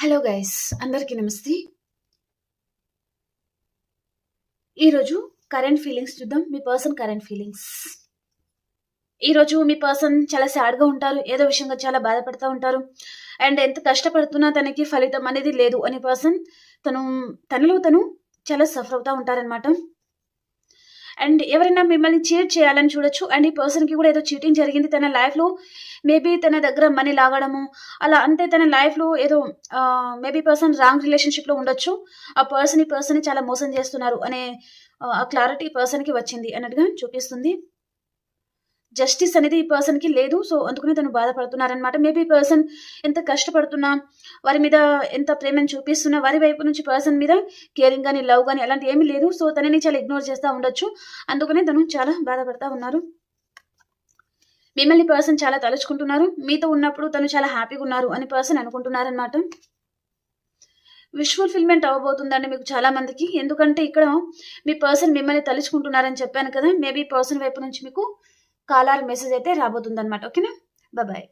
Hello guys, అందరికీ నమస్తే. ఈరోజు కరెంట్ ఫీలింగ్స్ చూద్దాం. మీ పర్సన్ కరెంట్ ఫీలింగ్స్. ఈరోజు మీ పర్సన్ చాలా సాడ్గా ఉంటారు. ఏదో విషయంగా చాలా బాధపడుతూ ఉంటారు. అండ్ ఎంత కష్టపడుతున్నా తనకి ఫలితం అనేది లేదు అనే పర్సన్ తనలో తను చాలా సఫర్ అవుతూ ఉంటారనమాట. అండ్ ఎవరైనా మిమ్మల్ని చీట్ చేయాలని చూడొచ్చు. అండ్ ఈ పర్సన్కి కూడా ఏదో చీటింగ్ జరిగింది తన లైఫ్లో. మేబీ తన దగ్గర మనీ లాగడము అలా, అంటే తన లైఫ్లో ఏదో మేబీ పర్సన్ రాంగ్ రిలేషన్షిప్లో ఉండొచ్చు. ఆ పర్సన్ ఈ పర్సన్ని చాలా మోసం చేస్తున్నారు అనే ఆ క్లారిటీ పర్సన్కి వచ్చింది అన్నట్టుగా చూపిస్తుంది. జస్టిస్ అనేది ఈ పర్సన్కి లేదు. సో అందుకని తను బాధపడుతున్నారనమాట. మేబీ పర్సన్ ఎంత కష్టపడుతున్నా, వారి మీద ఎంత ప్రేమను చూపిస్తున్నా, వారి వైపు నుంచి పర్సన్ మీద కేరింగ్ కానీ లవ్ కానీ అలాంటి ఏమీ లేదు. సో తనని చాలా ఇగ్నోర్ చేస్తూ ఉండొచ్చు. అందుకనే తను చాలా బాధపడతా ఉన్నారు. మిమ్మల్ని పర్సన్ చాలా తలుచుకుంటున్నారు. మీతో ఉన్నప్పుడు తను చాలా హ్యాపీగా ఉన్నారు అని పర్సన్ అనుకుంటున్నారనమాట. విష్ ఫుల్ఫిల్మెంట్ అవ్వబోతుందండి మీకు చాలా మందికి. ఎందుకంటే ఇక్కడ మీ పర్సన్ మిమ్మల్ని తలుచుకుంటున్నారని చెప్పాను కదా. మేబీ పర్సన్ వైపు నుంచి మీకు కాలర్ మెసేజ్ అయితే రాబోతుందన్నమాట. ఓకేనా? బాయ్.